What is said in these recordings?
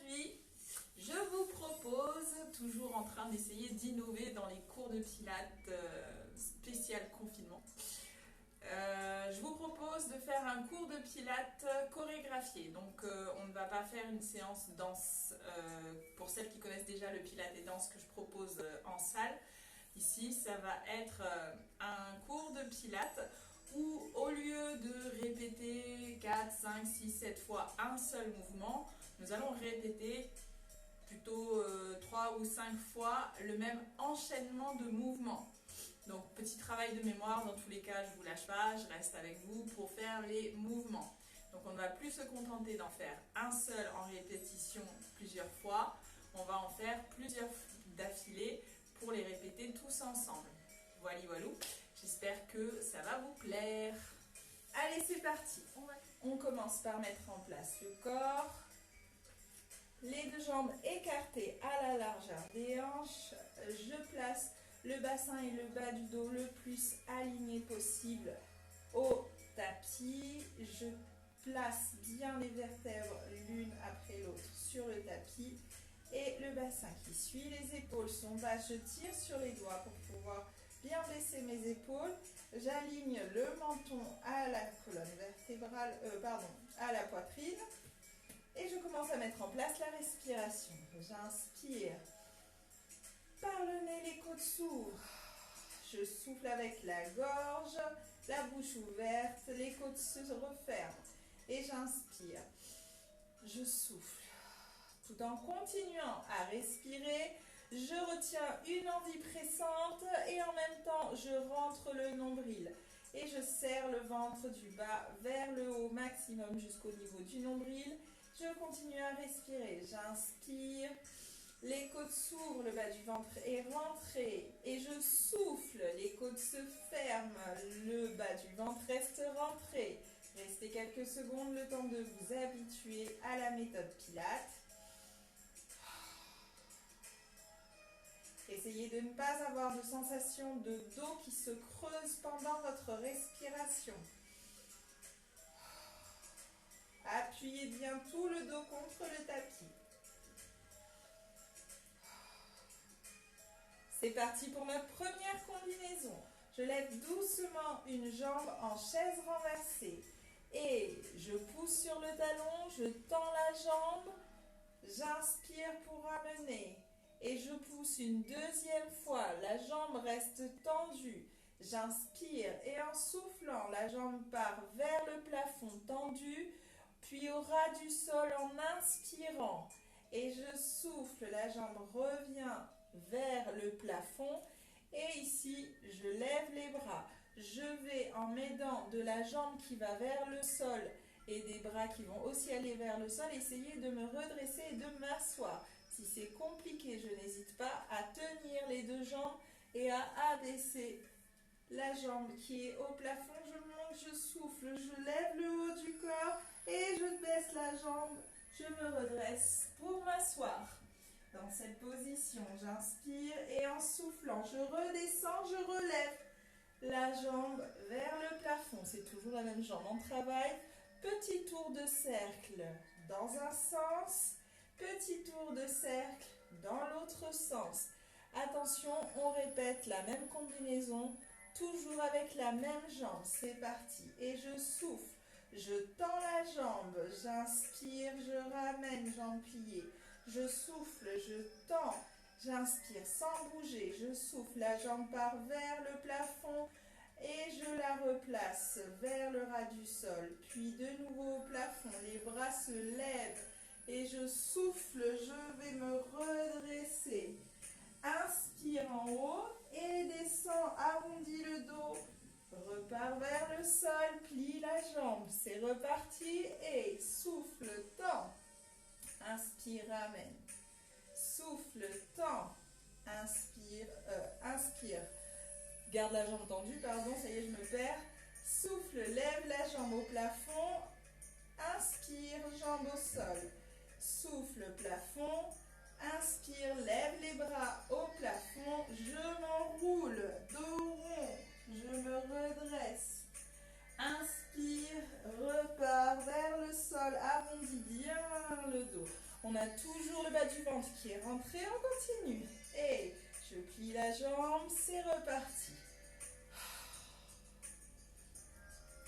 Aujourd'hui, je vous propose, toujours en train d'essayer d'innover dans les cours de pilates spécial confinement, je vous propose de faire un cours de pilates chorégraphié. Donc on ne va pas faire une séance danse pour celles qui connaissent déjà le pilates et danse que je propose en salle. Ici, ça va être un cours de pilates où au lieu de répéter 4, 5, 6, 7 fois un seul mouvement, nous allons répéter plutôt 3 ou 5 fois le même enchaînement de mouvements. Donc petit travail de mémoire, dans tous les cas je ne vous lâche pas, je reste avec vous pour faire les mouvements. Donc on ne va plus se contenter d'en faire un seul en répétition plusieurs fois, on va en faire plusieurs d'affilée pour les répéter tous ensemble. Voilà, voilà. J'espère que ça va vous plaire. Allez, c'est parti. On commence par mettre en place le corps. Les deux jambes écartées à la largeur des hanches. Je place le bassin et le bas du dos le plus aligné possible au tapis. Je place bien les vertèbres l'une après l'autre sur le tapis. Et le bassin qui suit, les épaules sont basses, je tire sur les doigts pour pouvoir bien baisser mes épaules. J'aligne le menton à la colonne vertébrale, à la poitrine. Et je commence à mettre en place la respiration. J'inspire. Par le nez, les côtes s'ouvrent. Je souffle avec la gorge, la bouche ouverte, les côtes se referment. Et j'inspire. Je souffle. Tout en continuant à respirer, je retiens une envie pressante et en même temps, je rentre le nombril. Et je serre le ventre du bas vers le haut maximum jusqu'au niveau du nombril. Je continue à respirer. J'inspire. Les côtes s'ouvrent, le bas du ventre est rentré. Et je souffle. Les côtes se ferment. Le bas du ventre reste rentré. Restez quelques secondes, le temps de vous habituer à la méthode Pilates. Essayez de ne pas avoir de sensation de dos qui se creuse pendant votre respiration. Appuyez bien tout le dos contre le tapis. C'est parti pour notre première combinaison. Je lève doucement une jambe en chaise renversée. Et je pousse sur le talon, je tends la jambe. J'inspire pour ramener. Et je pousse une deuxième fois, la jambe reste tendue. J'inspire et en soufflant, la jambe part vers le plafond tendu, puis au ras du sol en inspirant. Et je souffle, la jambe revient vers le plafond. Et ici, je lève les bras. Je vais en m'aidant de la jambe qui va vers le sol et des bras qui vont aussi aller vers le sol, essayer de me redresser et de m'asseoir. Si c'est compliqué, je n'hésite pas à tenir les deux jambes et à abaisser la jambe qui est au plafond. Je monte, je souffle, je lève le haut du corps et je baisse la jambe. Je me redresse pour m'asseoir. Dans cette position, j'inspire et en soufflant, je redescends, je relève la jambe vers le plafond. C'est toujours la même jambe. On travaille. Petit tour de cercle dans un sens. Petit tour de cercle dans l'autre sens. Attention, on répète la même combinaison, toujours avec la même jambe. C'est parti. Et je souffle. Je tends la jambe. J'inspire, je ramène, jambe pliée. Je souffle, je tends. J'inspire sans bouger. Je souffle, la jambe part vers le plafond. Et je la replace vers le ras du sol. Puis de nouveau au plafond. Les bras se lèvent. Et je souffle, je vais me redresser. Inspire en haut et descends, arrondis le dos. Repars vers le sol, plie la jambe. C'est reparti et souffle, tends. Inspire, ramène. Souffle, tends. Inspire, inspire. Garde la jambe tendue, pardon, ça y est, je me perds. Souffle, lève la jambe au plafond. Inspire, jambe au sol. Souffle, plafond. Inspire, lève les bras au plafond. Je m'enroule, dos rond. Je me redresse. Inspire, repars vers le sol. Arrondis bien le dos. On a toujours le bas du ventre qui est rentré, on continue. Et je plie la jambe, c'est reparti.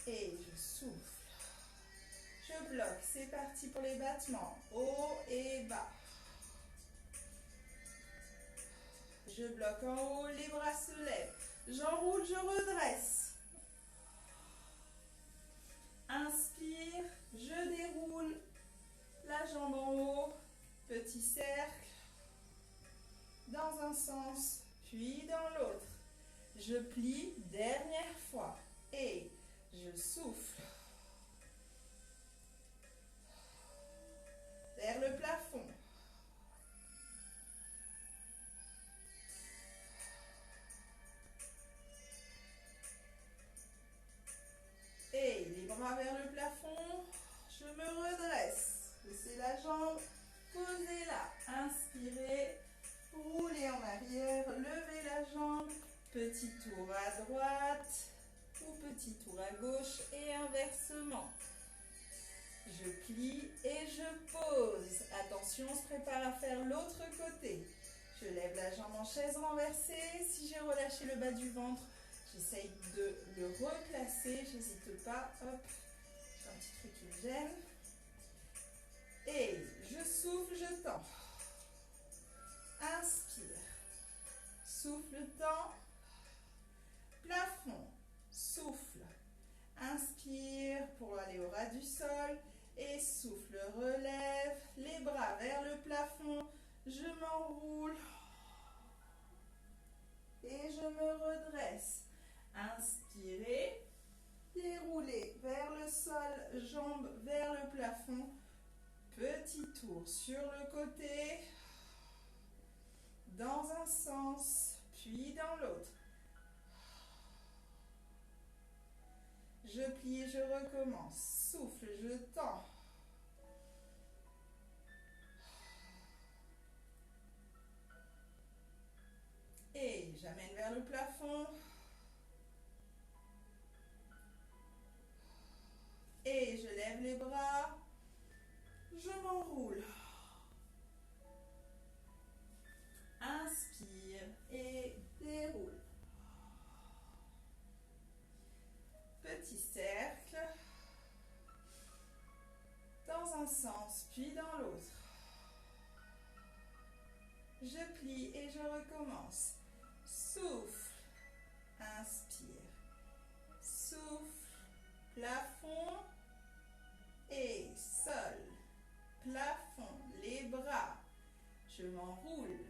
Et je souffle. Je bloque, c'est parti pour les battements. Haut et bas. Je bloque en haut, les bras se lèvent. J'enroule, je redresse. Inspire, je déroule la jambe en haut. Petit cercle. Dans un sens, puis dans l'autre. Je plie, dernière fois. Et je souffle. Vers le plafond. Et les bras vers le plafond. Je me redresse. Laissez la jambe. Posez-la. Inspirez. Roulez en arrière. Levez la jambe. Petit tour à droite. Ou petit tour à gauche. Et inversement. Je plie et je pose. Attention, on se prépare à faire l'autre côté. Je lève la jambe en chaise renversée. Si j'ai relâché le bas du ventre, j'essaye de le replacer. J'hésite pas. Hop, j'ai un petit truc qui me gêne. Et je souffle, je tends. Inspire. Souffle, tends. Plafond. Souffle. Inspire pour aller au ras du sol. Et souffle, relève, les bras vers le plafond, je m'enroule et je me redresse. Inspirez, déroulez vers le sol, jambes vers le plafond, petit tour sur le côté, dans un sens, puis dans l'autre. Je plie, je recommence. Souffle, je tends. Et j'amène vers le plafond. Et je lève les bras. Je m'enroule. Inspire et déroule. Petit cercle. Dans un sens, puis dans l'autre. Je plie et je recommence. Souffle. Inspire. Souffle. Plafond. Et sol. Plafond. Les bras. Je m'enroule.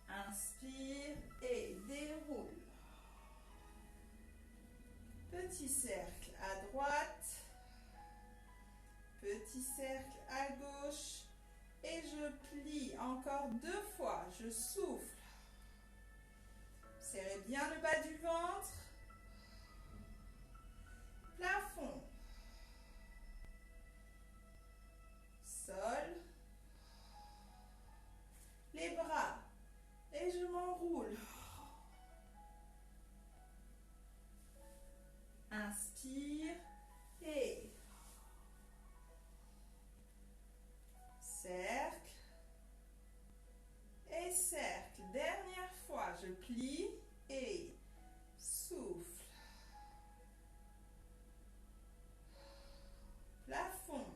Inspire et déroule. Petit cercle à droite. Petit cercle à gauche. Et je plie encore 2 fois. Je souffle. Serrez bien le bas du ventre. Plafond. Sol. Les bras. Et je m'enroule. Inspire. Et cercle. Et cercle. Dernière fois, je plie et souffle. Plafond.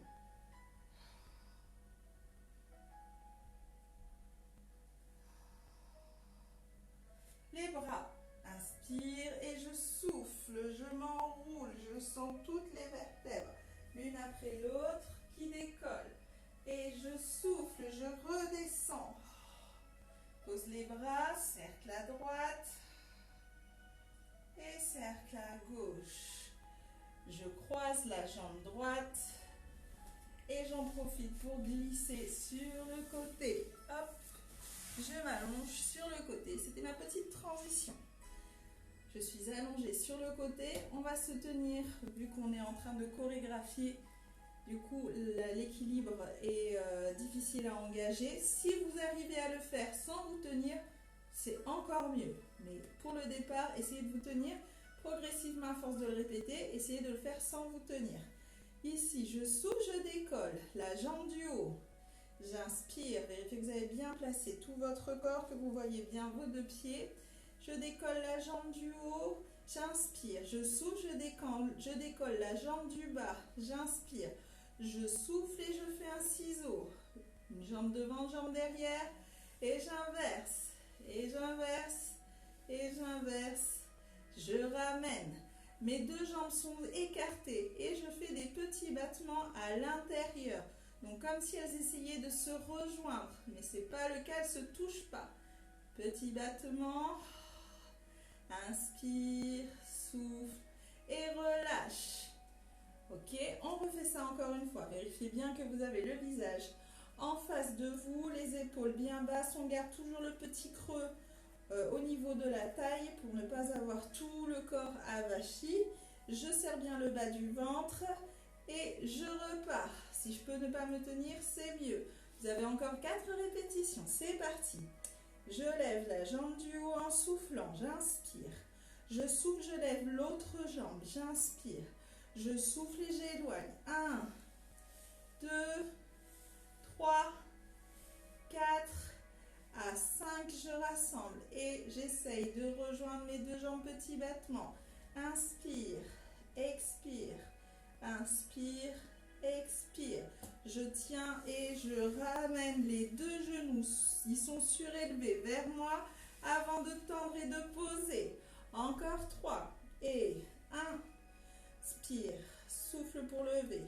Les bras. Inspire et je souffle. Je m'enroule. Je sens toutes les vertèbres, l'une après l'autre, qui décollent. Et je souffle. Je redescends. Pose les bras. Cercle à droite. Et cercle à gauche. Je croise la jambe droite. Et j'en profite pour glisser sur le côté. Hop. Je m'allonge sur le côté. C'était ma petite transition. Je suis allongée sur le côté. On va se tenir, vu qu'on est en train de chorégraphier. Du coup, l'équilibre est difficile à engager. Si vous arrivez à le faire sans vous tenir, c'est encore mieux. Mais pour le départ, essayez de vous tenir progressivement à force de le répéter. Essayez de le faire sans vous tenir. Ici, je souffle, je décolle la jambe du haut. J'inspire, vérifiez que vous avez bien placé tout votre corps, que vous voyez bien vos deux pieds. Je décolle la jambe du haut, j'inspire, je souffle, je décolle la jambe du bas, j'inspire, je souffle et je fais un ciseau. Une jambe devant, jambe derrière, et j'inverse, et j'inverse, et j'inverse. Je ramène. Mes deux jambes sont écartées et je fais des petits battements à l'intérieur. Donc comme si elles essayaient de se rejoindre, mais ce n'est pas le cas, elles ne se touchent pas. Petit battement. Inspire, souffle et relâche. Ok, on refait ça encore une fois. Vérifiez bien que vous avez le visage en face de vous, les épaules bien basses. On garde toujours le petit creux au niveau de la taille pour ne pas avoir tout le corps avachi. Je serre bien le bas du ventre et je repars. Si je peux ne pas me tenir, c'est mieux. Vous avez encore 4 répétitions. C'est parti. Je lève la jambe du haut en soufflant. J'inspire. Je souffle, je lève l'autre jambe. J'inspire. Je souffle et j'éloigne. 1, 2, 3, 4, à 5, je rassemble et j'essaye de rejoindre mes deux jambes, petit battement. Inspire, expire, inspire, expire. Je tiens et je ramène les deux genoux, ils sont surélevés vers moi avant de tendre et de poser. Encore 3 et 1, inspire, souffle pour lever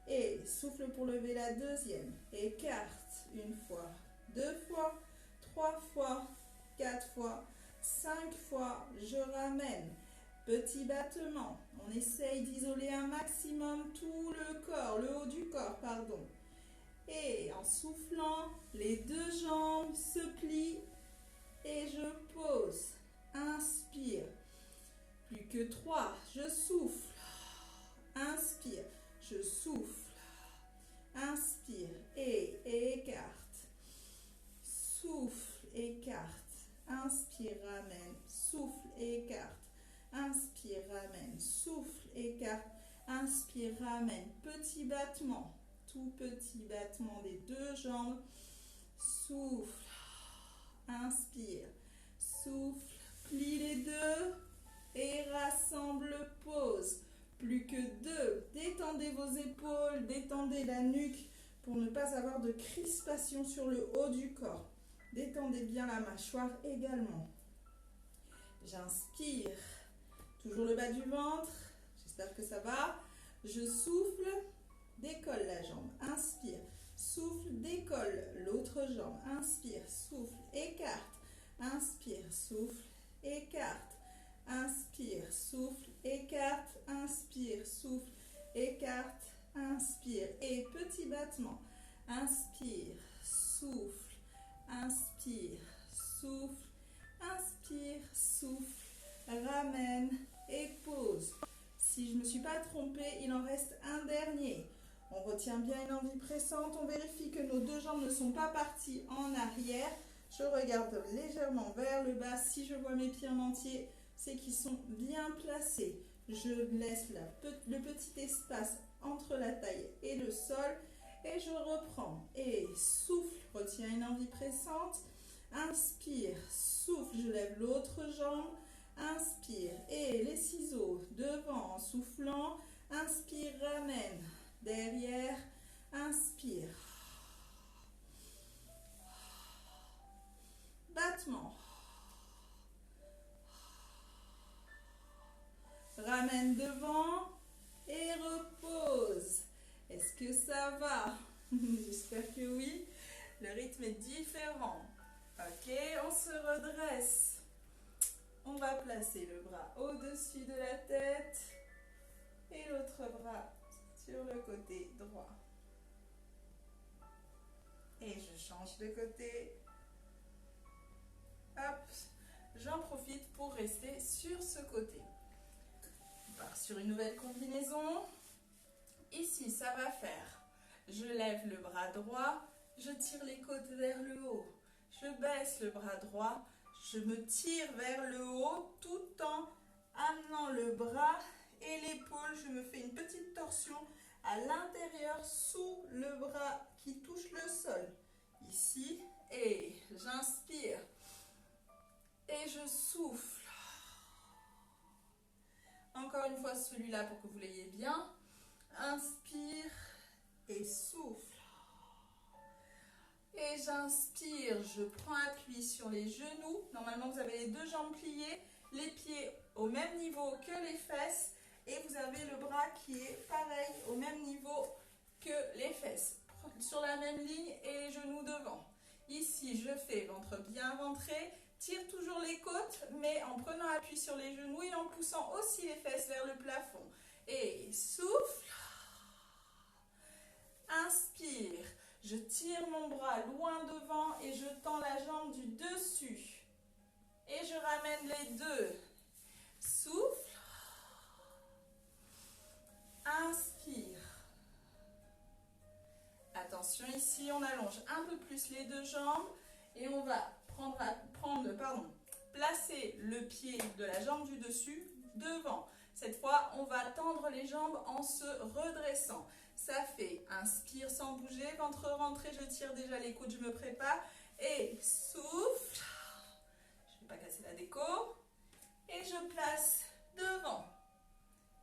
et souffle pour lever la deuxième. Écarte une fois, 2 fois, 3 fois, 4 fois, 5 fois, je ramène. Petit battement, on essaye d'isoler un maximum tout le corps, le haut du corps, pardon. Et en soufflant, les deux jambes se plient et je pose. Inspire. Plus que 3, je souffle. Inspire, je souffle. Inspire et écarte. Souffle, écarte. Inspire, ramène. Souffle, écarte. Inspire, ramène. Souffle, écarte. Inspire, ramène. Petit battement. Tout petit battement des deux jambes. Souffle. Inspire. Souffle. Plie les deux. Et rassemble, pose. Plus que 2. Détendez vos épaules. Détendez la nuque pour ne pas avoir de crispation sur le haut du corps. Détendez bien la mâchoire également. J'inspire. Toujours le bas du ventre. J'espère que ça va. Je souffle. Décolle la jambe. Inspire. Souffle. Décolle l'autre jambe. Inspire. Souffle. Écarte. Inspire. Souffle. Écarte. Inspire. Souffle. Écarte. Inspire. Souffle. Écarte. Inspire. Et petit battement. Inspire. Souffle. Inspire, souffle, inspire, souffle, ramène et pose. Si je ne me suis pas trompée, il en reste un dernier. On retient bien une envie pressante, on vérifie que nos deux jambes ne sont pas parties en arrière. Je regarde légèrement vers le bas. Si je vois mes pieds en entier, c'est qu'ils sont bien placés. Je laisse le petit espace entre la taille et le sol. Et je reprends. Et souffle, retiens une envie pressante. Inspire, souffle, je lève l'autre jambe. Inspire. Et les ciseaux devant en soufflant. Inspire, ramène. Derrière, inspire. Battement. Ramène devant et repose. Est-ce que ça va? J'espère que oui. Le rythme est différent. Ok, on se redresse. On va placer le bras au-dessus de la tête et l'autre bras sur le côté droit. Et je change de côté. Hop, j'en profite pour rester sur ce côté. On part sur une nouvelle combinaison. Ici, ça va faire, je lève le bras droit, je tire les côtes vers le haut, je baisse le bras droit, je me tire vers le haut tout en amenant le bras et l'épaule, je me fais une petite torsion à l'intérieur sous le bras qui touche le sol. Ici, et j'inspire et je souffle. Encore une fois celui-là pour que vous l'ayez bien. Inspire et souffle. Et j'inspire, je prends appui sur les genoux. Normalement, vous avez les deux jambes pliées, les pieds au même niveau que les fesses. Et vous avez le bras qui est pareil, au même niveau que les fesses. Sur la même ligne et les genoux devant. Ici, je fais ventre bien ventré. Tire toujours les côtes, mais en prenant appui sur les genoux et en poussant aussi les fesses vers le plafond. Et souffle. Inspire. Je tire mon bras loin devant et je tends la jambe du dessus. Et je ramène les deux. Souffle. Inspire. Attention, ici, on allonge un peu plus les deux jambes et on va placer le pied de la jambe du dessus devant. Cette fois, on va tendre les jambes en se redressant. Ça fait inspire sans bouger, ventre rentré, je tire déjà les coudes, je me prépare. Et souffle. Je ne vais pas casser la déco. Et je place devant.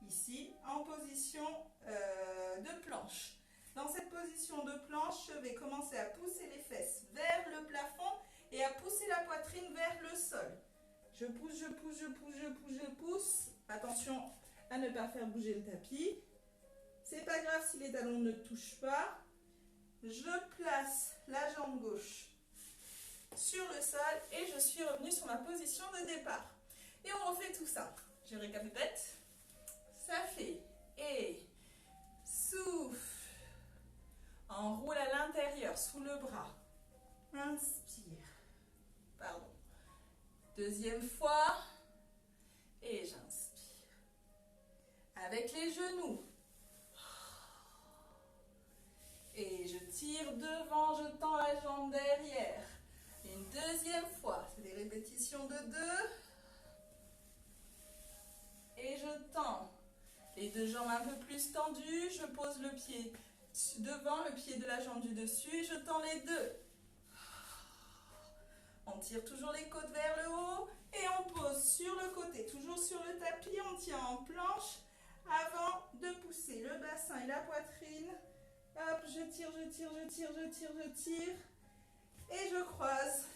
Ici, en position de planche. Dans cette position de planche, je vais commencer à pousser les fesses vers le plafond et à pousser la poitrine vers le sol. Je pousse, je pousse, je pousse, je pousse, je pousse. Attention à ne pas faire bouger le tapis. C'est pas grave si les talons ne touchent pas. Je place la jambe gauche sur le sol et je suis revenue sur ma position de départ. Et on refait tout ça. Je récapitule. Ça fait et souffle. Enroule à l'intérieur sous le bras. Inspire. Pardon. Deuxième fois. Et j'inspire. Avec les genoux. Et je tire devant, je tends la jambe derrière. Une deuxième fois. C'est des répétitions de 2. Et je tends. Les deux jambes un peu plus tendues. Je pose le pied devant, le pied de la jambe du dessus. Et je tends les deux. On tire toujours les côtes vers le haut. Et on pose sur le côté, toujours sur le tapis. On tient en planche avant de pousser le bassin et la poitrine. Hop, je tire, je tire, je tire, je tire, je tire. Et je croise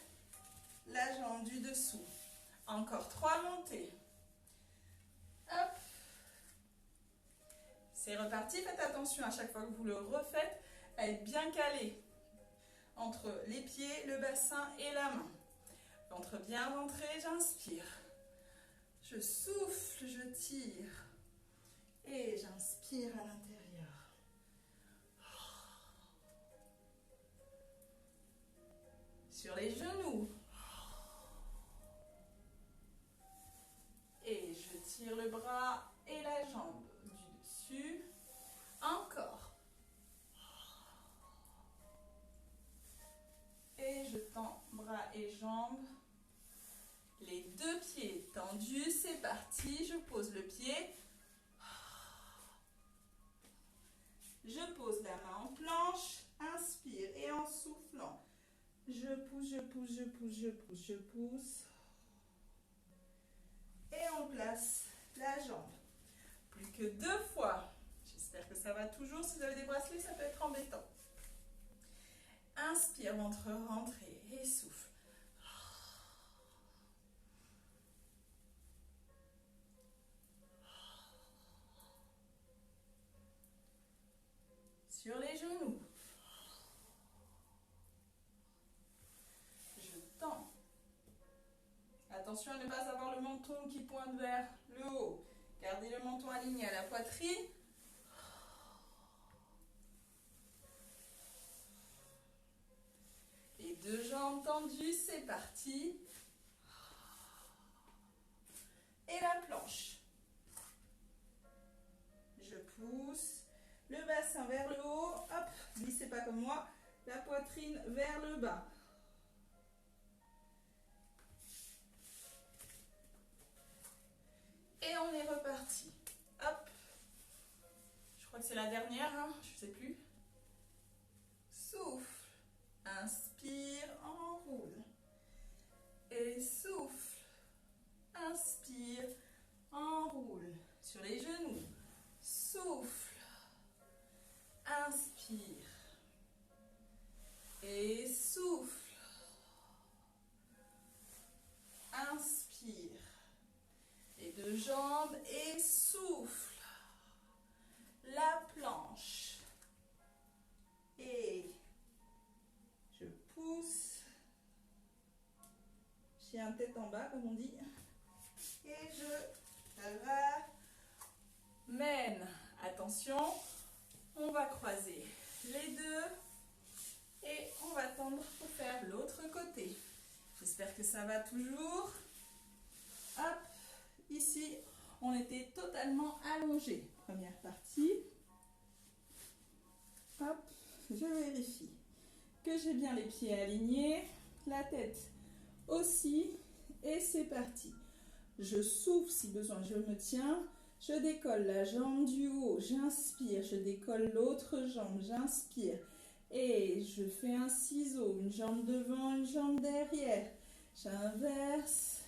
la jambe du dessous. Encore 3 montées. Hop. C'est reparti. Faites attention à chaque fois que vous le refaites à être bien calé entre les pieds, le bassin et la main. Ventre bien ventré, j'inspire. Je souffle, je tire. Et j'inspire à l'intérieur. Sur les genoux. Et je tire le bras et la jambe du dessus. Encore. Et je tends bras et jambes. Les deux pieds tendus, c'est parti. Je pose le pied. Je pose la main en planche. Inspire et en soufflant. Je pousse, je pousse, je pousse, je pousse, je pousse. Et on place la jambe. Plus que 2 fois. J'espère que ça va toujours. Si vous avez des bracelets, ça peut être embêtant. Inspire, ventre rentré et souffle. Sur les genoux. Je tends. Attention à ne pas avoir le menton qui pointe vers le haut. Gardez le menton aligné à la poitrine. Les deux jambes tendues, c'est parti. Et la planche. Je pousse le bassin vers le haut. Hop, glissez pas comme moi. La poitrine vers le bas. Et on est reparti. Hop. Je crois crois que c'est la dernière, hein, je ne sais plus. Souffle. Inspire, enroule. Et souffle. Inspire, enroule. Sur les genoux. Souffle. Inspire. Et souffle. Inspire. Les deux jambes et souffle. La planche. Et je pousse. Chien tête en bas, comme on dit. Et je ramène. Attention, on va croiser les deux. Et on va tendre pour faire l'autre côté. J'espère que ça va toujours. Hop, ici, on était totalement allongé. Première partie. Hop, je vérifie que j'ai bien les pieds alignés, la tête aussi. Et c'est parti. Je souffle si besoin, je me tiens. Je décolle la jambe du haut, j'inspire. Je décolle l'autre jambe, j'inspire. Et je fais un ciseau, une jambe devant, une jambe derrière. J'inverse.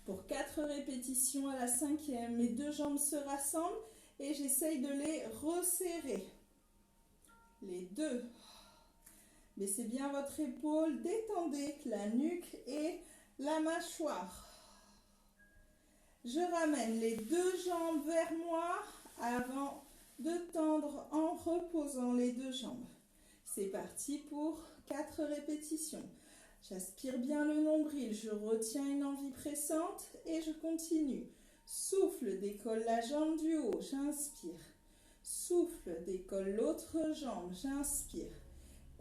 Pour 4 répétitions à la 5e, mes deux jambes se rassemblent et j'essaye de les resserrer. Les deux. Baissez bien votre épaule, détendez la nuque et la mâchoire. Je ramène les deux jambes vers moi avant de tendre en reposant les deux jambes. C'est parti pour 4 répétitions. J'aspire bien le nombril, je retiens une envie pressante et je continue. Souffle, décolle la jambe du haut, j'inspire. Souffle, décolle l'autre jambe, j'inspire.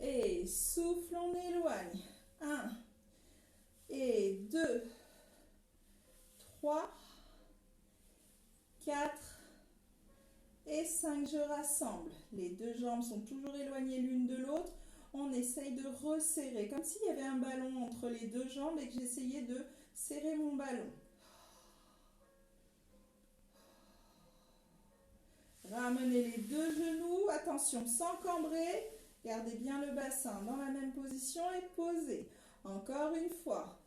Et souffle, on éloigne. 1 et 2, 3, 4 et 5. Je rassemble. Les deux jambes sont toujours éloignées l'une de l'autre. On essaye de resserrer, comme s'il y avait un ballon entre les deux jambes et que j'essayais de serrer mon ballon. Ramenez les deux genoux, attention, sans cambrer. Gardez bien le bassin dans la même position et posez. Encore une fois.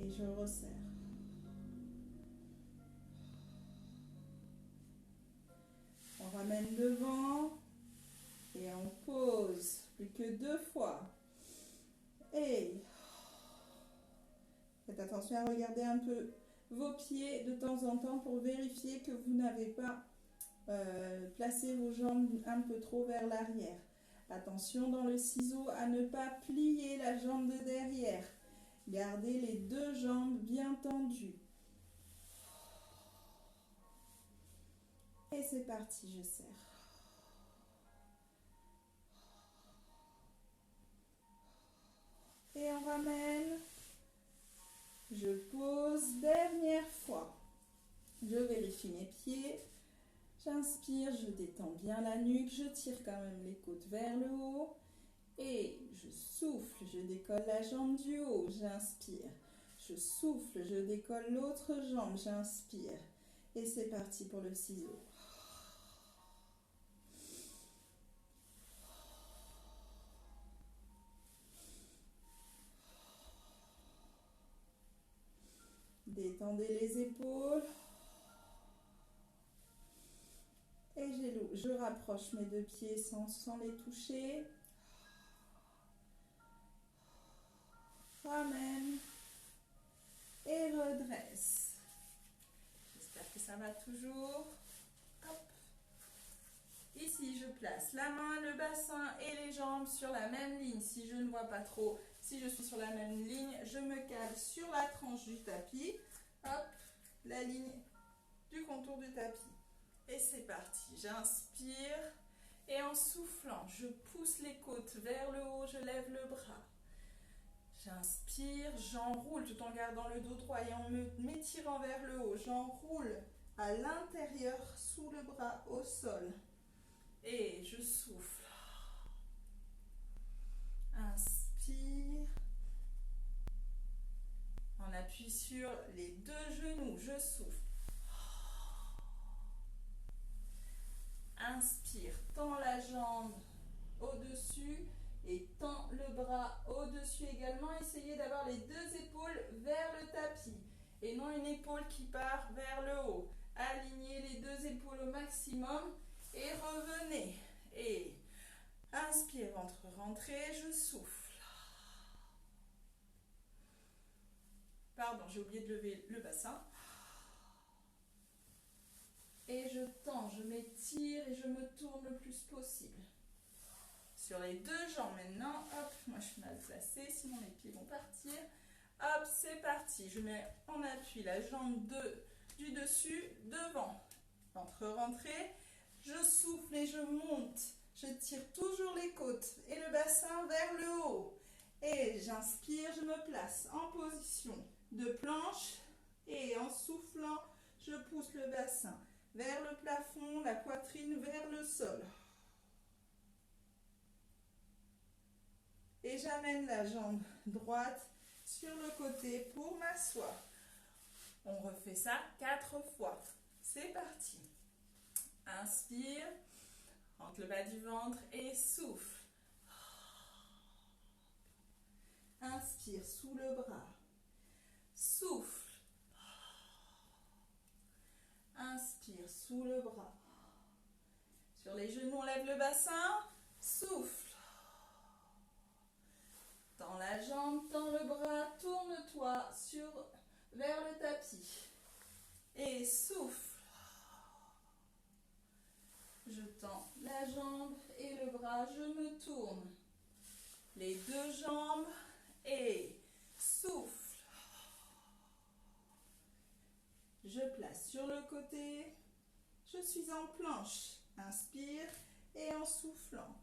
Et je resserre. On ramène devant et on pose. Plus que 2 fois. Et faites attention à regarder un peu vos pieds de temps en temps pour vérifier que vous n'avez pas placé vos jambes un peu trop vers l'arrière. Attention dans le ciseau à ne pas plier la jambe de derrière. Gardez les deux jambes bien tendues. Et c'est parti, je serre. Et on ramène. Je pose, dernière fois. Je vérifie mes pieds. J'inspire, je détends bien la nuque. Je tire quand même les côtes vers le haut. Et je souffle, je décolle la jambe du haut. J'inspire. Je souffle, je décolle l'autre jambe. J'inspire. Et c'est parti pour le ciseau. Détendez les épaules. Et je rapproche mes deux pieds sans les toucher. Ramène. Et redresse. J'espère que ça va toujours. Hop. Ici, je place la main, le bassin et les jambes sur la même ligne. Si je ne vois pas trop, si je suis sur la même ligne, je me cale sur la tranche du tapis. Hop, la ligne du contour du tapis. Et c'est parti. J'inspire et en soufflant, je pousse les côtes vers le haut, je lève le bras. J'inspire, j'enroule tout en gardant le dos droit et en m'étirant vers le haut. J'enroule à l'intérieur, sous le bras, au sol. Et je souffle. Inspire. On appuie sur les deux genoux. Je souffle. Inspire, tends la jambe au-dessus et tends le bras au-dessus également. Essayez d'avoir les deux épaules vers le tapis et non une épaule qui part vers le haut. Alignez les deux épaules au maximum et revenez. Et inspire, ventre rentré, je souffle. Pardon, j'ai oublié de lever le bassin. Et je tends, je m'étire et je me tourne le plus possible. Sur les deux jambes maintenant, hop, moi je suis mal placée, sinon mes pieds vont partir. Hop, c'est parti. Je mets en appui la jambe du dessus, devant. Ventre rentré, je souffle et je monte. Je tire toujours les côtes et le bassin vers le haut. Et j'inspire, je me place en position de planche. Et en soufflant, je pousse le bassin vers le plafond, la poitrine vers le sol. Et j'amène la jambe droite sur le côté pour m'asseoir. On refait ça 4 fois. C'est parti. Inspire, rentre le bas du ventre et souffle. Inspire sous le bras. Souffle. Inspire sous le bras. Sur les genoux, on lève le bassin. Souffle. Tends la jambe, tends le bras, tourne-toi vers le tapis. Et souffle. Je tends la jambe et le bras, je me tourne. Les deux jambes et souffle. Je place sur le côté. Je suis en planche. Inspire et en soufflant.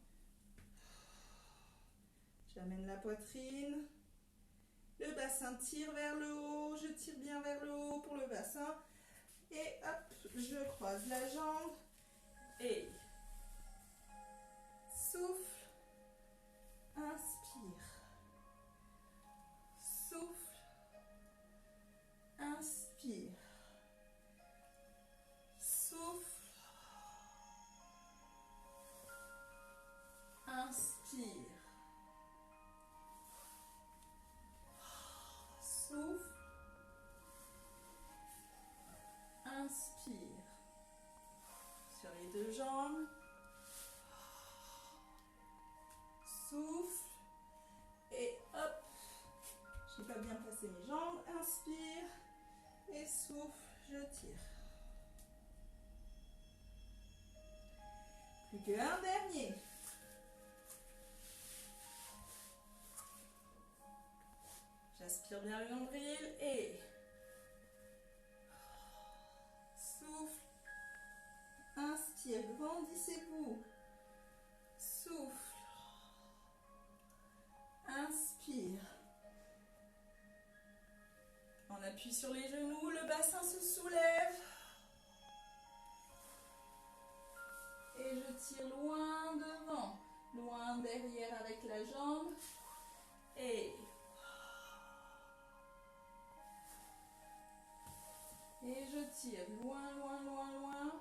J'amène la poitrine. Le bassin tire vers le haut. Je tire bien vers le haut pour le bassin. Et hop, je croise la jambe. Et souffle. Inspire. Souffle. Inspire. Souffle. Inspire. Souffle. Inspire. Sur les deux jambes. Souffle. Et hop. Je n'ai pas bien placé mes jambes. Inspire. Et souffle. Je tire. Plus qu'un dernier. J'aspire bien le nombril et souffle. Inspire, grandissez-vous. Souffle. Inspire. On appuie sur les genoux, le bassin se soulève. Et je tire loin devant, loin derrière avec la jambe. Et je tire loin, loin, loin, loin.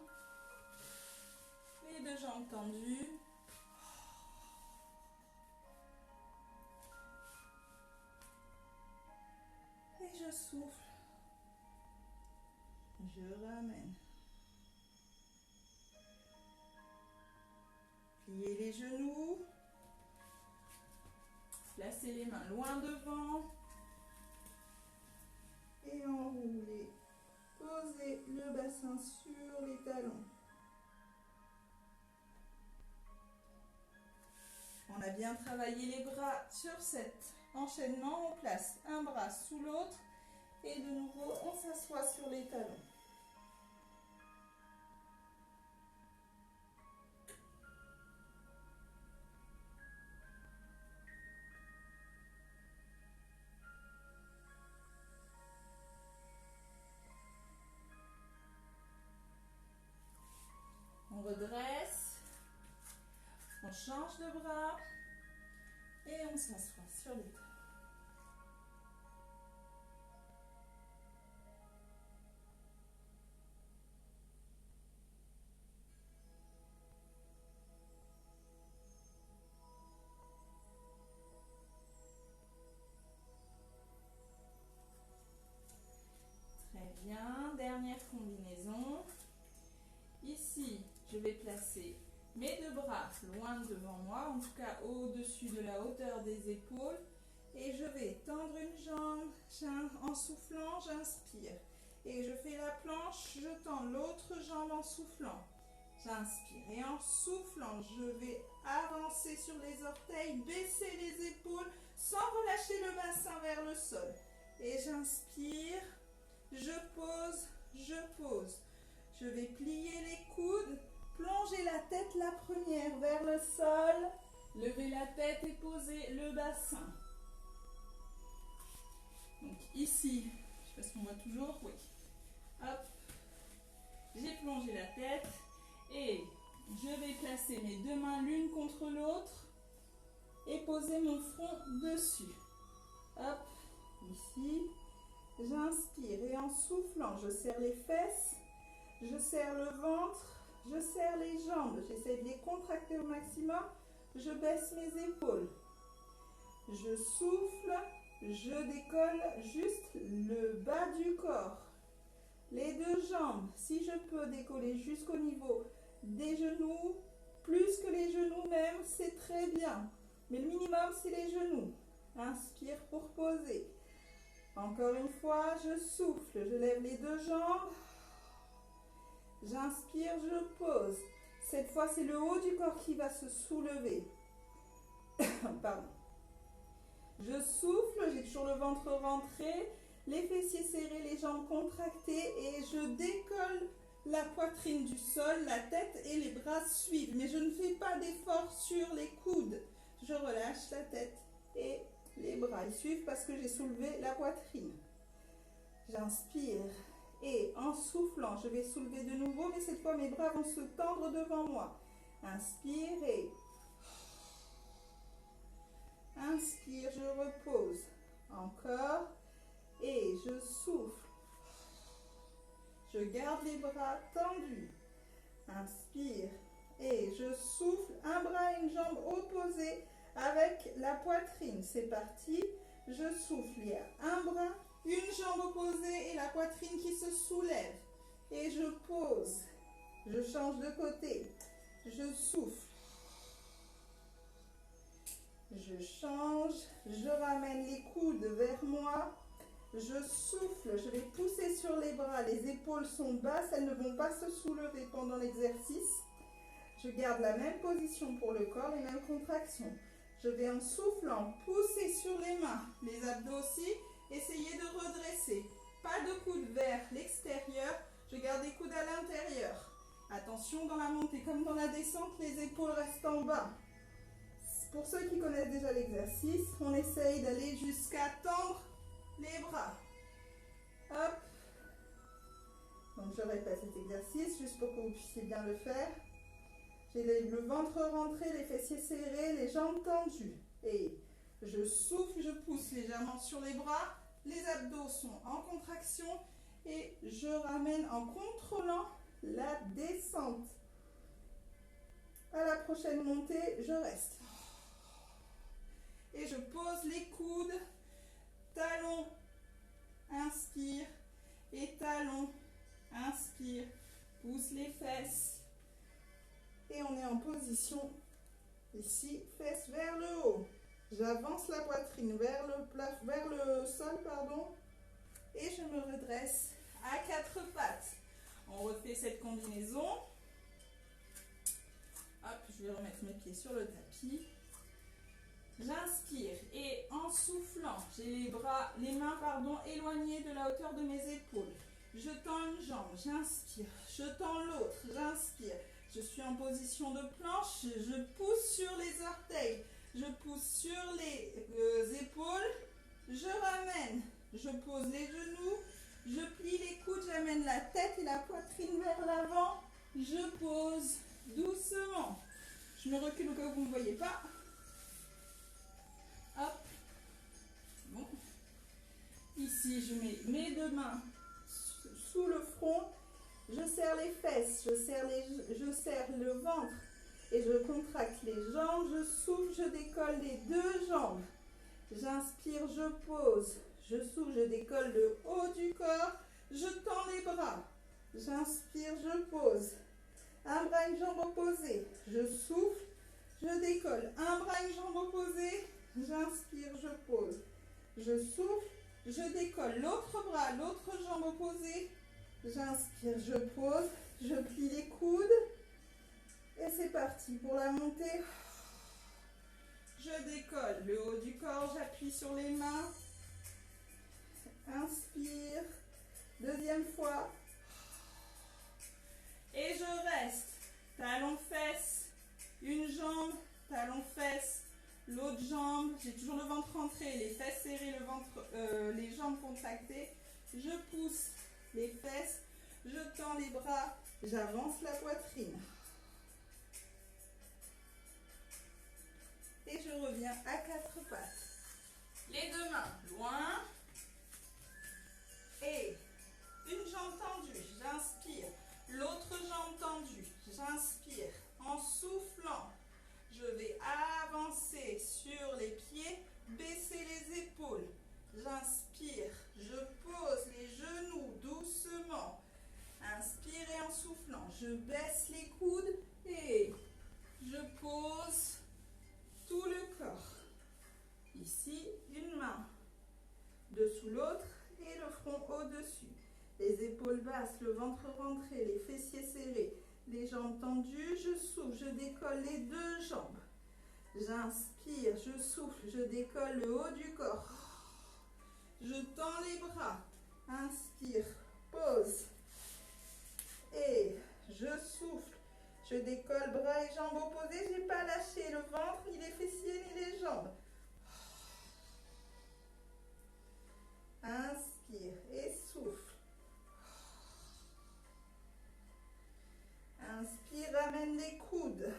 Les deux jambes tendues. Et je souffle. Je ramène. Pliez les genoux. Placez les mains loin devant. Et enroulez. Posez le bassin sur les talons. On a bien travaillé les bras sur cet enchaînement. On place un bras sous l'autre. Et de nouveau, on s'assoit sur les talons. change de bras et on s'assoit sur les talons. Très bien, dernière combinaison. Ici, je vais placer mes deux bras loin devant moi, en tout cas au-dessus de la hauteur des épaules. Et je vais tendre une jambe, en soufflant, j'inspire. Et je fais la planche, je tends l'autre jambe en soufflant. J'inspire et en soufflant, je vais avancer sur les orteils, baisser les épaules sans relâcher le bassin vers le sol. Et j'inspire, je pose, je pose. Je vais plier les coudes, plonger la tête la première vers le sol, lever la tête et poser le bassin. Donc ici, je sais pas si on voit toujours, oui. Hop, j'ai plongé la tête et je vais placer mes deux mains l'une contre l'autre et poser mon front dessus. Hop, ici, j'inspire et en soufflant, je serre les fesses, je serre le ventre, je serre les jambes, j'essaie de les contracter au maximum, je baisse mes épaules. Je souffle, je décolle juste le bas du corps. Les deux jambes, si je peux décoller jusqu'au niveau des genoux, plus que les genoux même, c'est très bien. Mais le minimum, c'est les genoux. Inspire pour poser. Encore une fois, je souffle, je lève les deux jambes. J'inspire, je pose. Cette fois, c'est le haut du corps qui va se soulever. Pardon. Je souffle, j'ai toujours le ventre rentré, les fessiers serrés, les jambes contractées et je décolle la poitrine du sol, la tête et les bras suivent. Mais je ne fais pas d'effort sur les coudes. Je relâche la tête et les bras. Ils suivent parce que j'ai soulevé la poitrine. J'inspire et en soufflant, je vais soulever de nouveau, mais cette fois mes bras vont se tendre devant moi. Inspire et... Inspire, je repose. Encore. Et je souffle. Je garde les bras tendus. Inspire. Et je souffle. Un bras et une jambe opposés avec la poitrine. C'est parti. Je souffle. Il y a un bras, une jambe opposée et la poitrine qui se soulève. Et je pose. Je change de côté. Je souffle. Je change, je ramène les coudes vers moi, je souffle, je vais pousser sur les bras, les épaules sont basses, elles ne vont pas se soulever pendant l'exercice. Je garde la même position pour le corps, les mêmes contractions. Je vais en soufflant pousser sur les mains, les abdos aussi, essayer de redresser. Pas de coudes vers l'extérieur, je garde les coudes à l'intérieur. Attention dans la montée comme dans la descente, les épaules restent en bas. Pour ceux qui connaissent déjà l'exercice, on essaye d'aller jusqu'à tendre les bras. Hop. Donc je répète cet exercice juste pour que vous puissiez bien le faire. J'ai le ventre rentré, les fessiers serrés, les jambes tendues. Et je souffle, je pousse légèrement sur les bras. Les abdos sont en contraction. Et je ramène en contrôlant la descente. À la prochaine montée, je reste. Et je pose les coudes, talons, inspire, et talons, inspire, pousse les fesses. Et on est en position, ici, fesses vers le haut. J'avance la poitrine vers le sol, et je me redresse à quatre pattes. On refait cette combinaison. Hop, je vais remettre mes pieds sur le tapis. J'inspire et en soufflant, j'ai les mains éloignées de la hauteur de mes épaules. Je tends une jambe, j'inspire, je tends l'autre, j'inspire. Je suis en position de planche, je pousse sur les orteils, je pousse sur les épaules, je ramène, je pose les genoux, je plie les coudes, j'amène la tête et la poitrine vers l'avant, je pose doucement. Je me recule au cas où vous ne me voyez pas. Hop. Bon. Ici, je mets mes deux mains sous le front. Je serre les fesses, je serre le ventre et je contracte les jambes. Je souffle, je décolle les deux jambes. J'inspire, je pose. Je souffle, je décolle le haut du corps. Je tends les bras. J'inspire, je pose. Un bras, une jambe opposée. Je souffle, je décolle. Un bras, une jambe opposée. J'inspire, je pose. Je souffle, je décolle l'autre bras, l'autre jambe opposée. J'inspire, je pose. Je plie les coudes. Et c'est parti pour la montée. Je décolle le haut du corps, j'appuie sur les mains. Inspire. Deuxième fois. Et je reste. Talon fesses. Une jambe, talon fesses. L'autre jambe. J'ai toujours le ventre rentré, les fesses serrées, le ventre, les jambes contractées. Je pousse les fesses. Je tends les bras. J'avance la poitrine. Et je reviens à quatre pattes. Les deux mains loin. Et une jambe tendue, j'inspire. L'autre jambe tendue, j'inspire. En soufflant, je vais avancer sur les pieds, baisser les épaules. J'inspire, je pose les genoux doucement. Inspire et en soufflant, je baisse les coudes et je pose tout le corps. Ici, une main dessous l'autre et le front au-dessus. Les épaules basses, le ventre rentré, les fessiers serrés, les jambes tendues. Je souffle, je décolle les deux jambes. J'inspire, je souffle, je décolle le haut du corps. Je tends les bras. Inspire, pose. Et je souffle. Je décolle bras et jambes opposés. Je n'ai pas lâché le ventre, ni les fessiers, ni les jambes. Inspire et souffle. Inspire, ramène les coudes.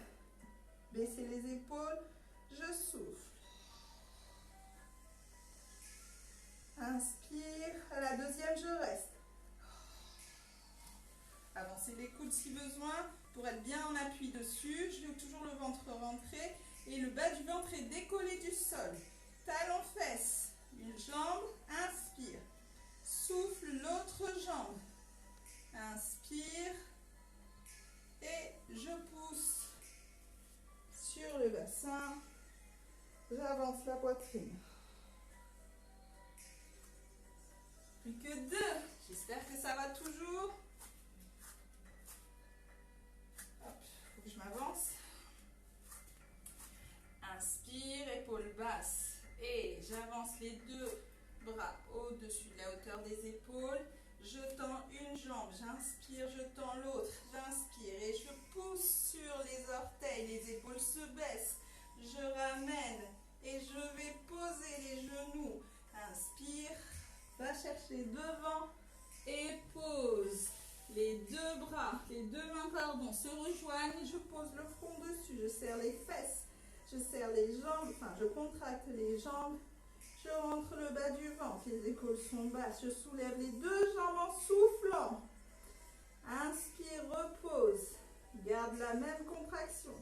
Baissez les épaules. Je souffle. Inspire. À la deuxième, je reste. Avancez les coudes si besoin pour être bien en appui dessus. Je laisse toujours le ventre rentré et le bas du ventre est décollé du sol. Talon fesses. Une jambe. Inspire. Souffle l'autre jambe. Inspire. Et je pousse sur le bassin. J'avance la poitrine. Plus que deux. J'espère que ça va toujours. Hop, faut que je m'avance. Inspire, épaules basses. Et j'avance les deux bras au-dessus de la hauteur des épaules. Je tends une jambe, j'inspire, je tends l'autre, j'inspire et je pousse sur les orteils, les épaules se baissent. Je ramène et je vais poser les genoux. Inspire, va chercher devant et pose. Les deux bras, les deux mains, pardon, se rejoignent. Je pose le front dessus, je serre les fesses, je serre les jambes, enfin je contracte les jambes. Je rentre le bas du ventre, les épaules sont basses. Je soulève les deux jambes en soufflant. Inspire, repose. Garde la même contraction.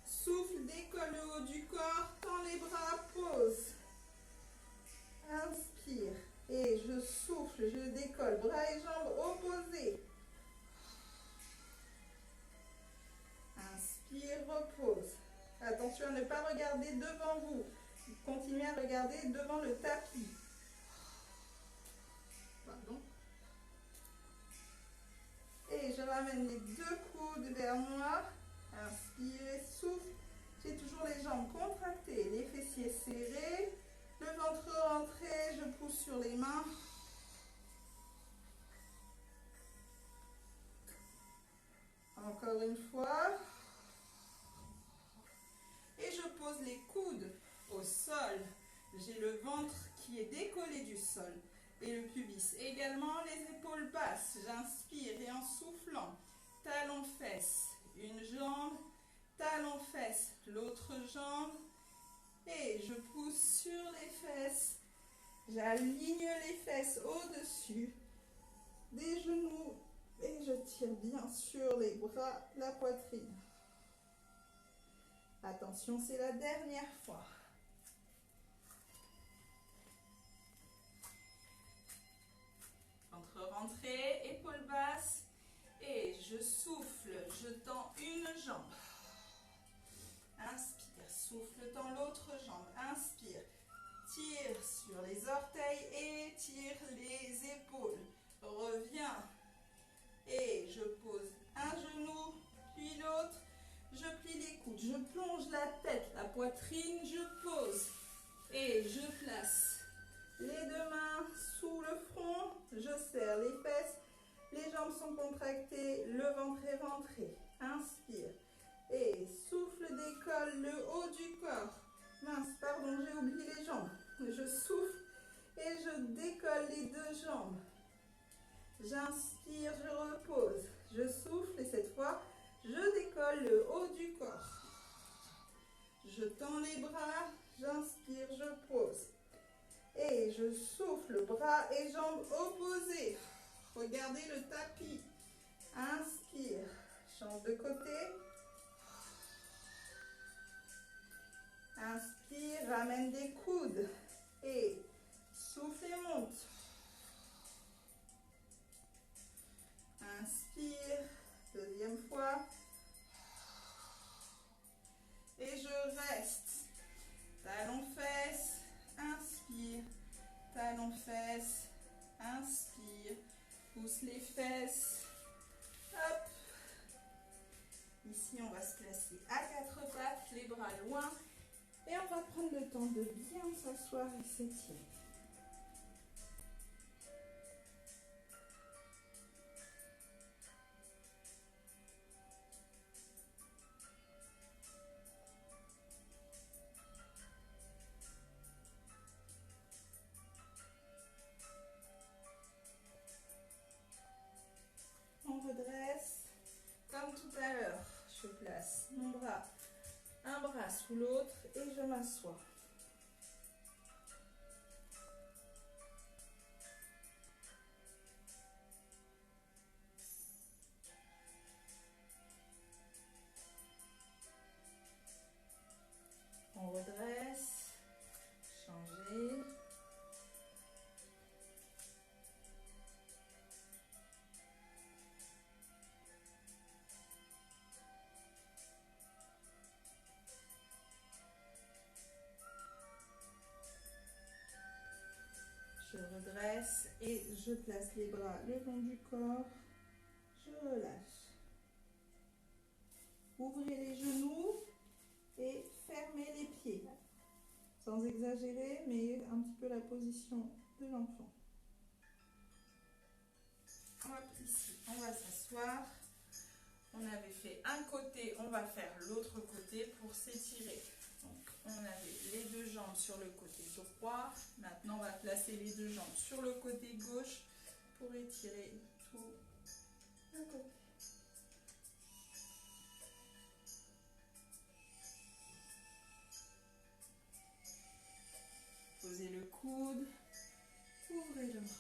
Souffle, décolle le haut du corps. Tends les bras, pose. Inspire. Et je souffle, je décolle. Bras et jambes opposés. Inspire, repose. Attention à ne pas regarder devant vous. Continuez à regarder devant le tapis. Pardon. Et je ramène les deux coudes vers moi. Inspire, souffle. J'ai toujours les jambes contractées, les fessiers serrés. Le ventre rentré, je pousse sur les mains. Encore une fois. Et je pose les coudes au sol. J'ai le ventre qui est décollé du sol et le pubis. Également les épaules basses. J'inspire et en soufflant, talons fesses, une jambe talon fesse, l'autre jambe. Et je pousse sur les fesses. J'aligne les fesses au-dessus des genoux. Et je tire bien sur les bras, la poitrine. Attention, c'est la dernière fois. Entre rentrée, épaule basse. Et je souffle, je tends une jambe. Inspire, souffle, tends l'autre jambe. Inspire, tire sur les orteils et tire les épaules. Reviens. Et je pose un genou, puis l'autre. Je plie les coudes, je plonge la tête, la poitrine, je pose. Et je place les deux mains sous le front. Je serre les fesses. Les jambes sont contractées, le ventre est rentré. Inspire. Et souffle, décolle le haut du corps. Mince, pardon, j'ai oublié les jambes. Je souffle et je décolle les deux jambes. J'inspire, je repose. Je souffle et cette fois, je décolle le haut du corps. Je tends les bras, j'inspire, je pose. Et je souffle, bras et jambes opposés. Regardez le tapis. Inspire, change de côté. Inspire, ramène des coudes. Et souffle et monte. Inspire, deuxième fois. Et je reste. Talon fesse, inspire. Talon fesse, inspire. Pousse les fesses. Hop. Ici, on va se placer à quatre pattes, les bras loin. Et on va prendre le temps de bien s'asseoir et s'étirer. On redresse. Comme tout à l'heure, je place mon bras, un bras sous l'autre et je m'assois. On redresse, changer. Je redresse et je place les bras le long du corps. Je relâche. Ouvrez les genoux et fermez les pieds. Sans exagérer, mais un petit peu la position de l'enfant. Hop, ici, on va s'asseoir. On avait fait un côté, on va faire l'autre côté pour s'étirer. Donc, on avait les deux jambes sur le côté droit. Maintenant, on va placer les deux jambes sur le côté gauche pour étirer tout le côté. Posez le coude, ouvrez le bras.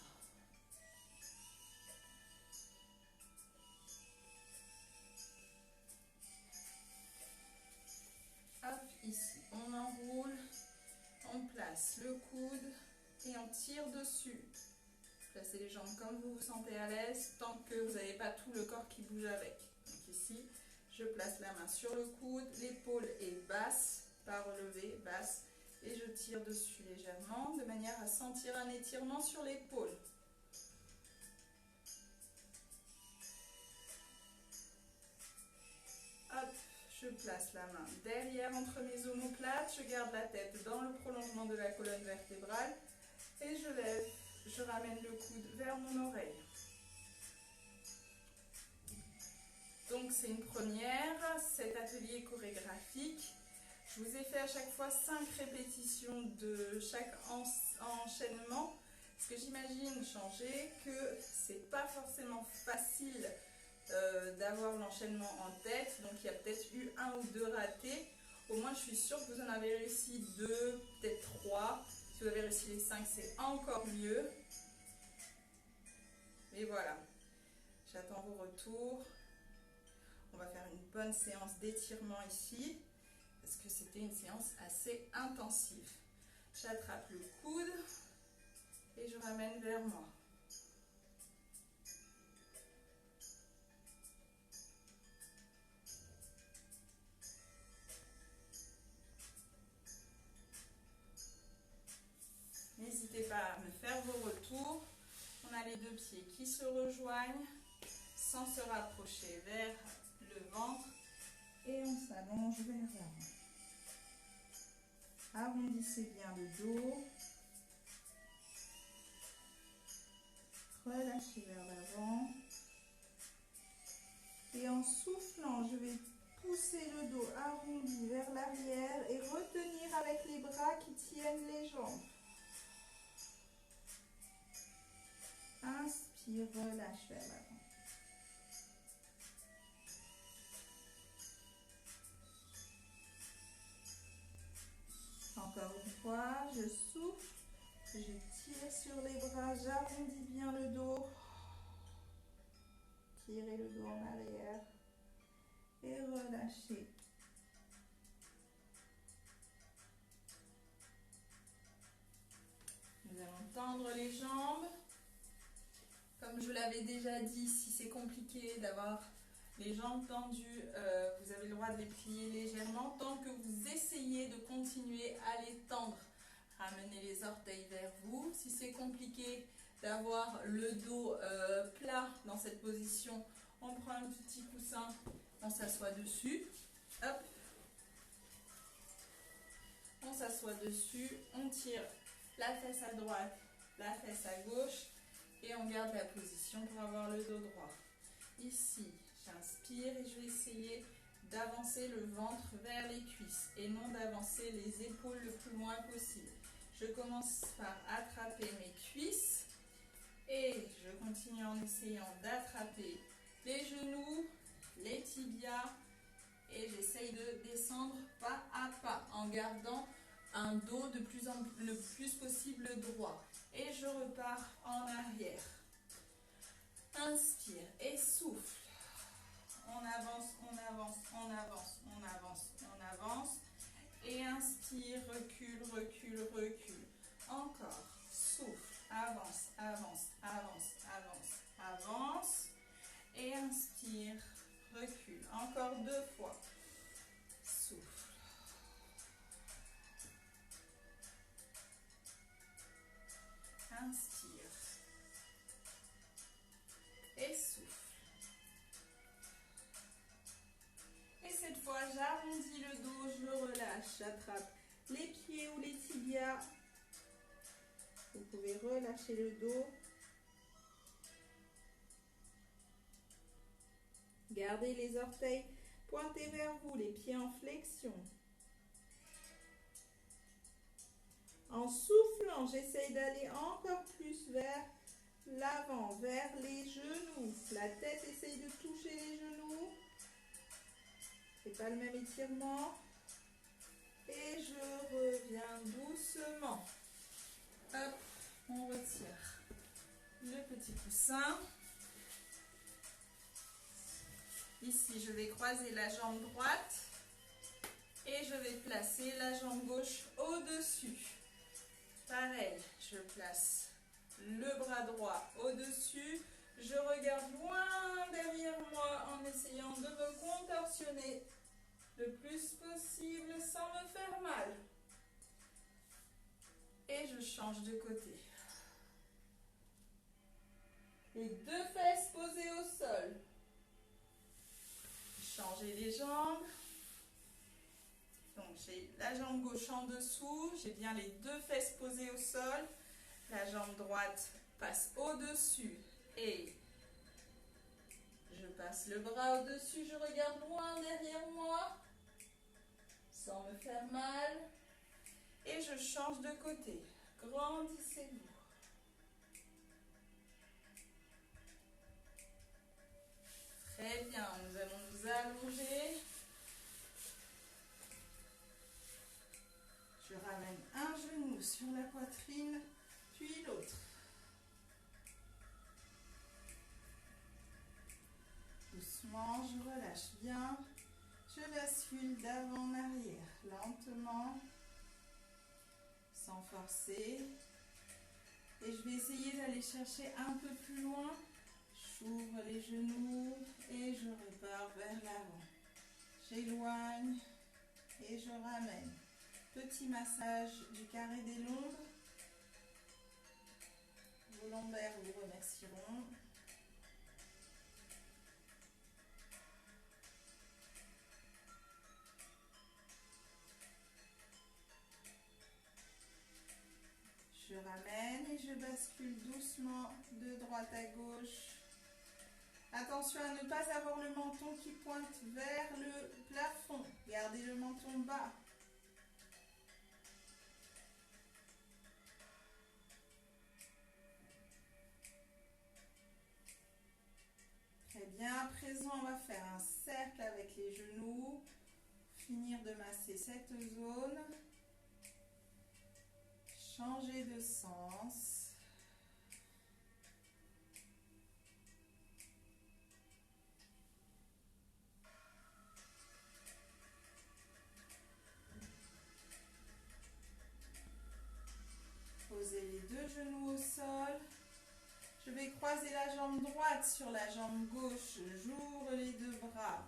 Hop, ici, on enroule, on place le coude et on tire dessus. Placez les jambes comme vous vous sentez à l'aise, tant que vous n'avez pas tout le corps qui bouge avec. Donc ici, je place la main sur le coude, l'épaule est basse, pas relevée, basse, et je tire dessus légèrement, de manière à sentir un étirement sur l'épaule. Hop, je place la main derrière entre mes omoplates, je garde la tête dans le prolongement de la colonne vertébrale, et je lève, je ramène le coude vers mon oreille. Donc c'est une première, cet atelier chorégraphique. Je vous ai fait à chaque fois 5 répétitions de chaque enchaînement. Ce que j'imagine changer, que c'est pas forcément facile d'avoir l'enchaînement en tête. Donc il y a peut-être eu 1 ou 2 ratés. Au moins je suis sûre que vous en avez réussi 2, peut-être 3. Si vous avez réussi les 5, c'est encore mieux. Et voilà. J'attends vos retours. On va faire une bonne séance d'étirement ici, parce que c'était une séance assez intensive. J'attrape le coude et je ramène vers moi. N'hésitez pas à me faire vos retours. On a les 2 pieds qui se rejoignent sans se rapprocher vers le ventre et on s'allonge vers l'avant. Arrondissez bien le dos. Relâchez vers l'avant. Et en soufflant, je vais pousser le dos arrondi vers l'arrière et retenir avec les bras qui tiennent les jambes. Inspire, relâche vers l'avant. Encore une fois, je souffle, je tire sur les bras, j'arrondis bien le dos. Tirez le dos en arrière et relâchez. Nous allons tendre les jambes. Comme je l'avais déjà dit, si c'est compliqué d'avoir les jambes tendues, vous avez le droit de les plier légèrement tant que vous essayez de continuer à les tendre. Ramenez les orteils vers vous. Si c'est compliqué d'avoir le dos plat dans cette position, on prend un petit coussin, on s'assoit dessus. Hop. On s'assoit dessus, on tire la fesse à droite, la fesse à gauche et on garde la position pour avoir le dos droit. Ici, j'inspire et je vais essayer d'avancer le ventre vers les cuisses et non d'avancer les épaules le plus loin possible. Je commence par attraper mes cuisses et je continue en essayant d'attraper les genoux, les tibias et j'essaye de descendre pas à pas en gardant un dos le plus possible droit. Et je repars en arrière. Inspire et souffle. On avance, on avance, on avance, on avance, on avance. Et inspire, recule, recule, recule. Encore. Souffle. Avance, avance, avance, avance, avance. Et inspire, recule. Encore 2 fois. Souffle. Inspire. Et souffle. Et cette fois, j'arrondis le dos, je relâche, j'attrape les pieds ou les tibias. Vous pouvez relâcher le dos. Gardez les orteils pointés vers vous, les pieds en flexion. En soufflant, j'essaye d'aller encore plus vers l'avant, vers les genoux. La tête essaye de toucher les genoux. C'est pas le même étirement. Et je reviens doucement. Hop, on retire le petit coussin. Ici, je vais croiser la jambe droite et je vais placer la jambe gauche au-dessus. Pareil, je place le bras droit au-dessus. Je regarde loin derrière moi en essayant de me contorsionner le plus possible sans me faire mal. Et je change de côté. Les 2 fesses posées au sol. Changez les jambes. Donc j'ai la jambe gauche en dessous, j'ai bien les 2 fesses posées au sol. La jambe droite passe au-dessus et je passe le bras au-dessus. Je regarde loin derrière moi sans me faire mal. Et je change de côté. Grandissez-vous. doucement, je relâche bien. Je bascule d'avant en arrière, lentement, sans forcer. Et je vais essayer d'aller chercher un peu plus loin. J'ouvre les genoux et je repars vers l'avant. J'éloigne et je ramène. Petit massage du carré des lombes. Vos lombaires vous remercieront. Je ramène et je bascule doucement de droite à gauche. Attention à ne pas avoir le menton qui pointe vers le plafond. Gardez le menton bas. Très bien, à présent on va faire un cercle avec les genoux. Finir de masser cette zone. Changer de sens. Posez les deux genoux au sol. Je vais croiser la jambe droite sur la jambe gauche. J'ouvre les deux bras.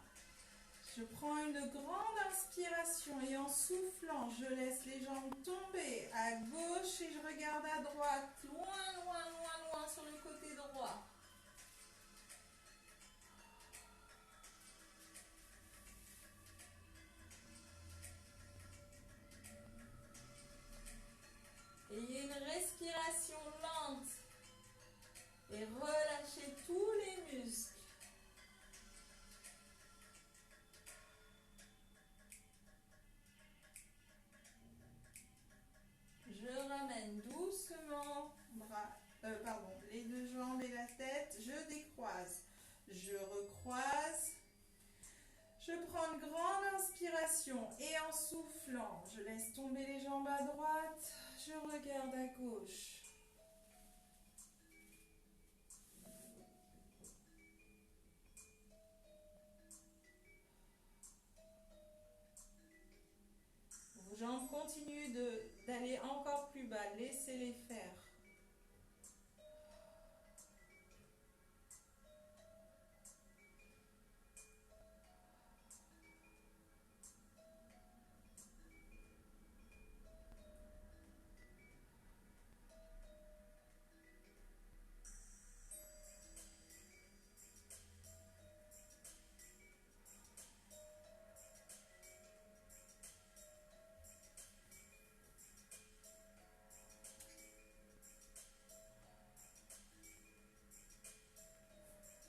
Je prends une grande inspiration et en soufflant, je laisse les jambes tomber à gauche et je regarde à droite, loin, loin, loin, loin sur le côté droit. Ayez une respiration lente et relâchez tous les muscles. Je ramène doucement les deux jambes et la tête. Je décroise. Je recroise. Je prends une grande inspiration et en soufflant, je laisse tomber les jambes à droite. Je regarde à gauche. Vos jambes continuent d'aller encore plus bas. Laissez-les faire.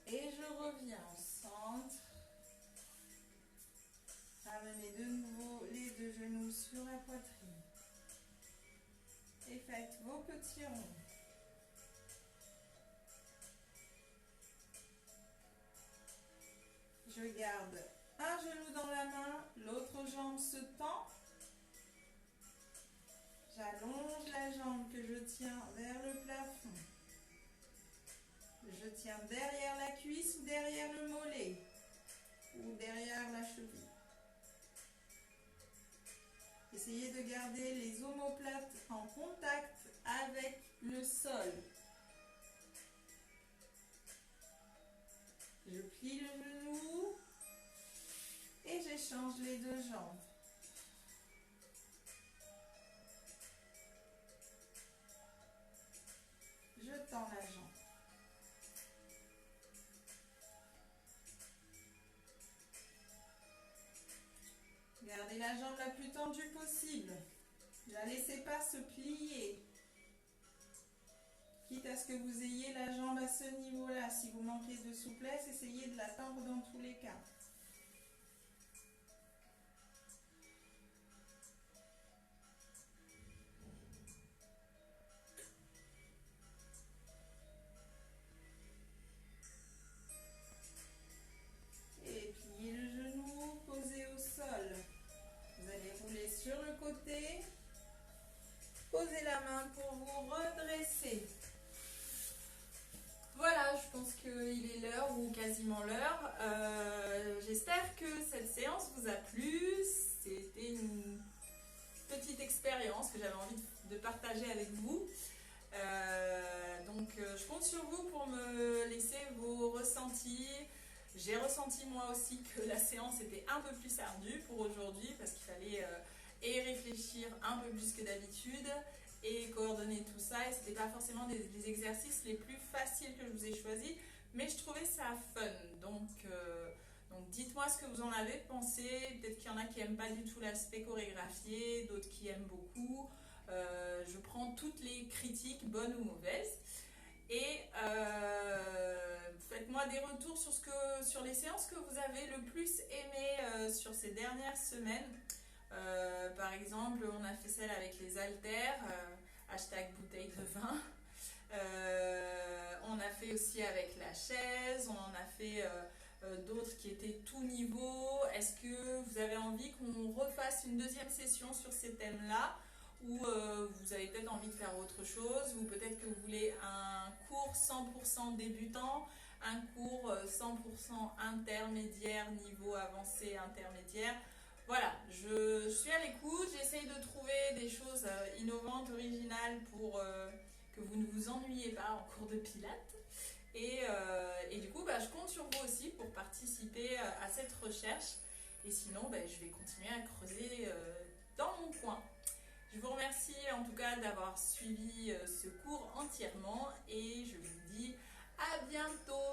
Et je reviens au centre. Amenez de nouveau les deux genoux sur la poitrine. Et faites vos petits ronds. Je garde un genou dans la main, l'autre jambe se tend. J'allonge la jambe que je tiens vers le plafond. Je tiens derrière la cuisse ou derrière le mollet ou derrière la cheville. Essayez de garder les omoplates en contact avec le sol. Je plie le genou et j'échange les deux jambes. Je tends la jambe. Gardez la jambe la plus tendue possible. Ne la laissez pas se plier. Quitte à ce que vous ayez la jambe à ce niveau-là. Si vous manquez de souplesse, essayez de la tendre dans tous les cas. Et pliez le genou, posez au sol. Vous allez rouler sur le côté. Posez la main pour vous redresser. Voilà, je pense que qu'il est l'heure ou quasiment l'heure. J'espère que cette séance vous a plu. C'était une petite expérience que j'avais envie de partager avec vous. Donc je compte sur vous pour me laisser vos ressentis. J'ai ressenti moi aussi que la séance était un peu plus ardue pour aujourd'hui parce qu'il fallait et réfléchir un peu plus que d'habitude et coordonner tout ça. Et ce n'était pas forcément les exercices les plus faciles que je vous ai choisis, mais je trouvais ça fun. Donc dites-moi ce que vous en avez pensé. Peut-être qu'il y en a qui n'aiment pas du tout l'aspect chorégraphié, d'autres qui aiment beaucoup. Je prends toutes les critiques, bonnes ou mauvaises. Et faites-moi des retours sur les séances que vous avez le plus aimées sur ces dernières semaines. Par exemple, on a fait celle avec les haltères, hashtag bouteille de vin. On a fait aussi avec la chaise, on en a fait d'autres qui étaient tout niveau. Est-ce que vous avez envie qu'on refasse une deuxième session sur ces thèmes-là? Ou vous avez peut-être envie de faire autre chose, ou peut-être que vous voulez un cours 100% débutant, un cours 100% intermédiaire, niveau avancé intermédiaire. Voilà, je suis à l'écoute, j'essaye de trouver des choses innovantes, originales pour que vous ne vous ennuyez pas en cours de pilates. Et du coup, je compte sur vous aussi pour participer à cette recherche. Et sinon, je vais continuer à creuser dans mon coin. Je vous remercie en tout cas d'avoir suivi ce cours entièrement et je vous dis à bientôt.